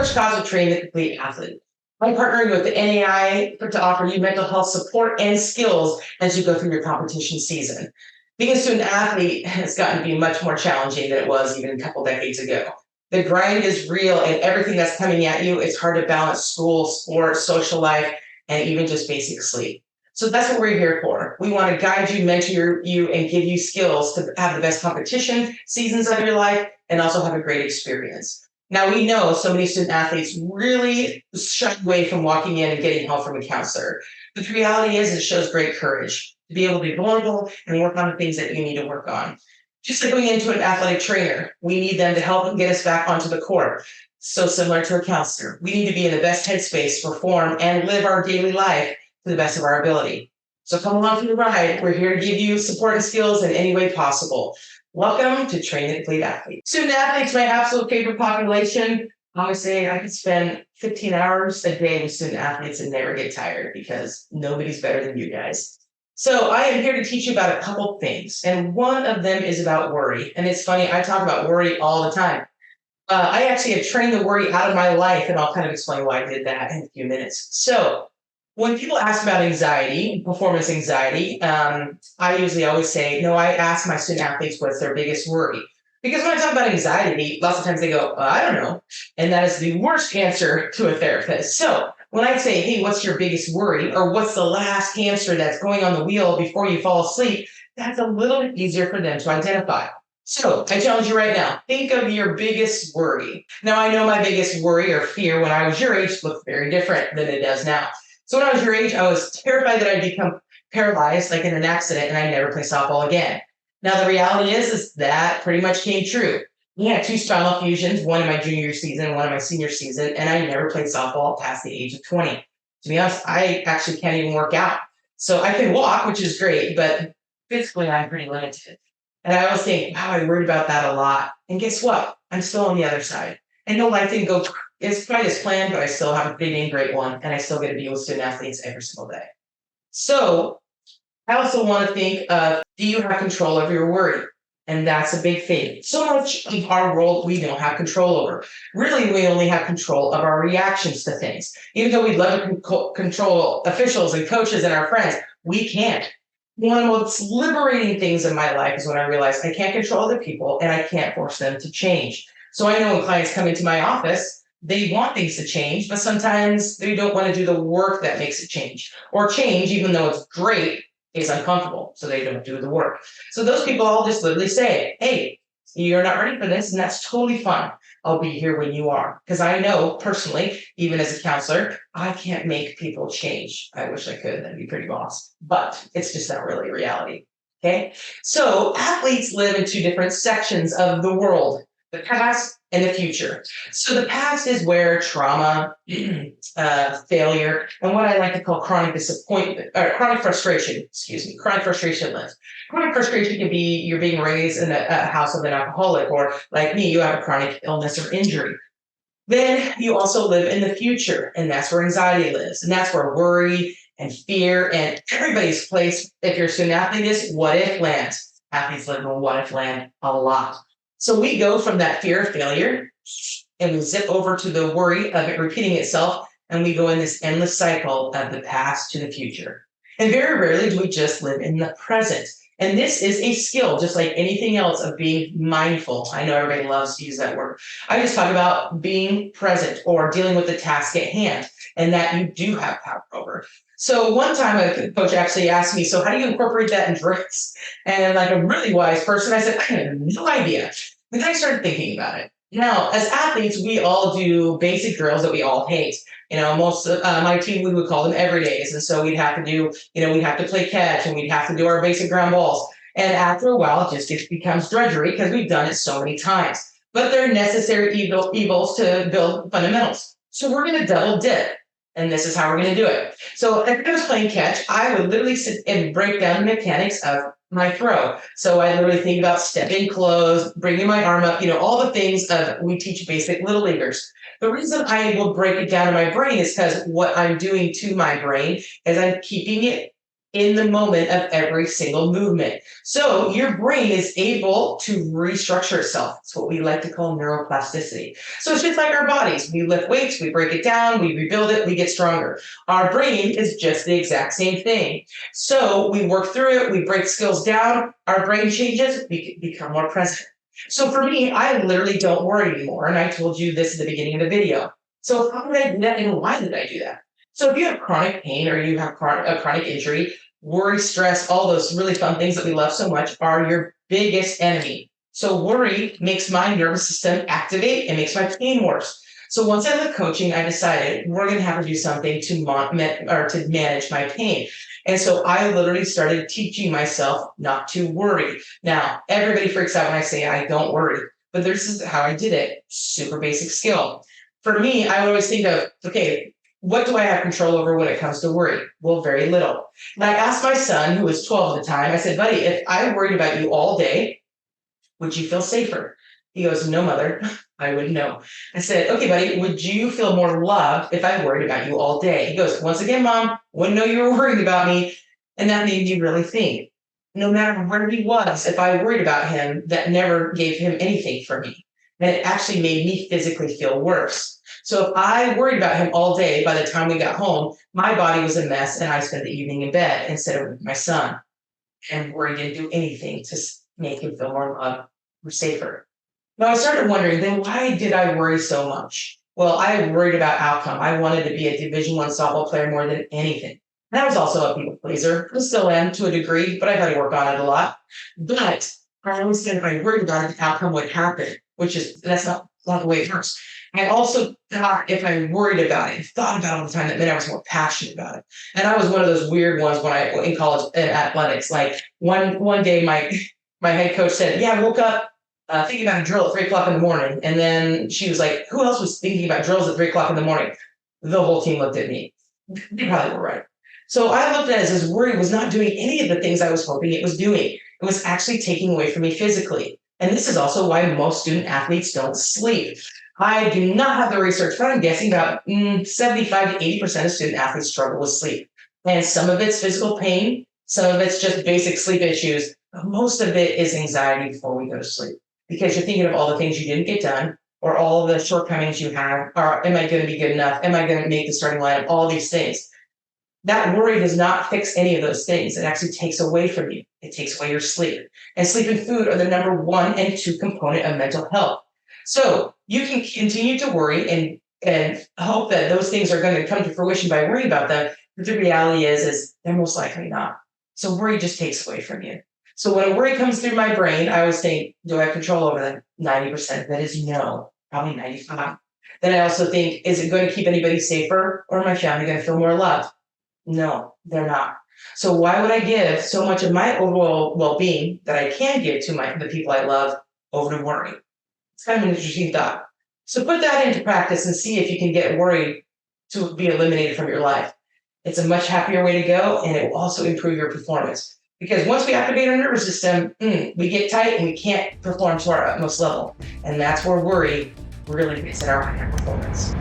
Coach Cos will train the complete athlete. I'm partnering with the NAIA to offer you mental health support and skills as you go through your competition season. Being a student athlete has gotten to be much more challenging than it was even a couple decades ago. The grind is real, and everything that's coming at you, it's hard to balance school, sports, social life, and even just basic sleep. So that's what we're here for. We want to guide you, mentor you, and give you skills to have the best competition seasons of your life and also have a great experience. Now, we know so many student athletes really shy away from walking in and getting help from a counselor. But the reality is it shows great courage to be able to be vulnerable and work on the things that you need to work on. Just like going into an athletic trainer, we need them to help and get us back onto the court. So similar to a counselor, we need to be in the best headspace, perform, and live our daily life to the best of our ability. So come along for the ride. We're here to give you support and skills in any way possible. Welcome to Train the Complete Athlete. Student athletes, my absolute favorite population. I would say I could spend 15 hours a day with student athletes and never get tired because nobody's better than you guys. So I am here to teach you about a couple things, and one of them is about worry. And it's funny, I talk about worry all the time. I actually have trained the worry out of my life, and I'll kind of explain why I did that in a few minutes. So when people ask about anxiety, performance anxiety, I usually always say, no, I ask my student athletes what's their biggest worry. Because when I talk about anxiety, lots of times they go, I don't know. And that is the worst answer to a therapist. So when I say, hey, what's your biggest worry? Or what's the last hamster that's going on the wheel before you fall asleep? That's a little bit easier for them to identify. So I challenge you right now, think of your biggest worry. Now, I know my biggest worry or fear when I was your age looked very different than it does now. So when I was your age, I was terrified that I'd become paralyzed, like in an accident, and I'd never play softball again. Now, the reality is that pretty much came true. We had 2 spinal fusions, one in my junior season, one in my senior season, and I never played softball past the age of 20. To be honest, I actually can't even work out. So I can walk, which is great, but physically I'm pretty limited. And I always think, wow, I worried about that a lot. And guess what? I'm still on the other side. I know life didn't go as quite as planned, but I still have a big and great one, and I still get to be with student athletes every single day. So I also want to think of, do you have control of your worry? And that's a big thing. So much of our world we don't have control over. Really, we only have control of our reactions to things. Even though we'd love to control officials and coaches and our friends, we can't. One of the most liberating things in my life is when I realized I can't control other people and I can't force them to change. So I know when clients come into my office, they want things to change, but sometimes they don't want to do the work that makes it change. Or change, even though it's great, is uncomfortable, so they don't do the work. So those people all just literally say, hey, you're not ready for this, and that's totally fine. I'll be here when you are. Because I know personally, even as a counselor, I can't make people change. I wish I could, that'd be pretty boss. But it's just not really reality. Okay? So athletes live in 2 different sections of the world, the past and the future. So the past is where trauma, failure, and what I like to call chronic disappointment, or chronic frustration lives. Chronic frustration can be you're being raised in a house of an alcoholic, or like me, you have a chronic illness or injury. Then you also live in the future, and that's where anxiety lives, and that's where worry and fear and everybody's place, if you're a student athlete, is what if land. Athletes live in what if land a lot. So we go from that fear of failure and we zip over to the worry of it repeating itself, and we go in this endless cycle of the past to the future. And very rarely do we just live in the present. And this is a skill, just like anything else, of being mindful. I know everybody loves to use that word. I just talk about being present or dealing with the task at hand, and that you do have power over. So one time a coach actually asked me, so how do you incorporate that in drills? And like a really wise person, I said, I have no idea. But then I started thinking about it. Now, as athletes, we all do basic drills that we all hate. You know, most of my team, we would call them everydays. And so we'd have to do, we'd have to play catch and we'd have to do our basic ground balls. And after a while, it just becomes drudgery because we've done it so many times. But they're necessary evils to build fundamentals. So we're going to double dip. And this is how we're going to do it. So if I was playing catch, I would literally sit and break down the mechanics of my throw. So I literally think about stepping close, bringing my arm up, all the things we teach basic little leaguers. The reason I will break it down in my brain is because what I'm doing to my brain is I'm keeping it in the moment of every single movement. So your brain is able to restructure itself. It's what we like to call neuroplasticity. So it's just like our bodies. We lift weights, we break it down, we rebuild it, we get stronger. Our brain is just the exact same thing. So we work through it, we break skills down, our brain changes, we become more present. So for me, I literally don't worry anymore. And I told you this at the beginning of the video. So how did I do that and why did I do that? So if you have chronic pain or you have a chronic injury, worry, stress, all those really fun things that we love so much are your biggest enemy. So worry makes my nervous system activate and makes my pain worse. So once I left coaching, I decided we're going to have to do something to manage my pain. And so I literally started teaching myself not to worry. Now, everybody freaks out when I say I don't worry, but this is how I did it. Super basic skill. For me, I would always think of, okay, what do I have control over when it comes to worry? Well, very little. And I asked my son, who was 12 at the time, I said, buddy, if I worried about you all day, would you feel safer? He goes, no, mother, I wouldn't know. I said, okay, buddy, would you feel more loved if I worried about you all day? He goes, once again, mom, wouldn't know you were worried about me. And that made me really think, no matter where he was, if I worried about him, that never gave him anything for me. And it actually made me physically feel worse. So if I worried about him all day, by the time we got home, my body was a mess and I spent the evening in bed instead of with my son. And worry didn't do anything to make him feel more loved or safer. Now I started wondering, then why did I worry so much? Well, I worried about outcome. I wanted to be a Division I softball player more than anything. And I was also a people pleaser. I still am to a degree, but I've had to work on it a lot. But I always said if I worried about it, the outcome would happen, that's not the way it works. I also thought if I worried about it, thought about it all the time, that meant I was more passionate about it. And I was one of those weird ones when I in college in athletics. Like one day, my head coach said, "Yeah, I woke up thinking about a drill at 3:00 in the morning," and then she was like, "Who else was thinking about drills at 3:00 in the morning?" The whole team looked at me. They probably were right. So I looked at it as worry was not doing any of the things I was hoping it was doing. It was actually taking away from me physically. And this is also why most student athletes don't sleep. I do not have the research, but I'm guessing about 75 to 80% of student athletes struggle with sleep. And some of it's physical pain, some of it's just basic sleep issues, but most of it is anxiety before we go to sleep. Because you're thinking of all the things you didn't get done, or all the shortcomings you have, or am I going to be good enough? Am I going to make the starting lineup? All these things. That worry does not fix any of those things. It actually takes away from you. It takes away your sleep. And sleep and food are the number 1 and 2 component of mental health. So you can continue to worry and hope that those things are going to come to fruition by worrying about them. But the reality is they're most likely not. So worry just takes away from you. So when a worry comes through my brain, I always think, do I have control over that? 90%. That is no, probably 95. Then I also think, is it going to keep anybody safer, or my family going to feel more loved? No, they're not. So why would I give so much of my overall well-being that I can give to the people I love over to worry? It's kind of an interesting thought. So put that into practice and see if you can get worry to be eliminated from your life. It's a much happier way to go, and it will also improve your performance. Because once we activate our nervous system, we get tight and we can't perform to our utmost level. And that's where worry really gets at our high performance.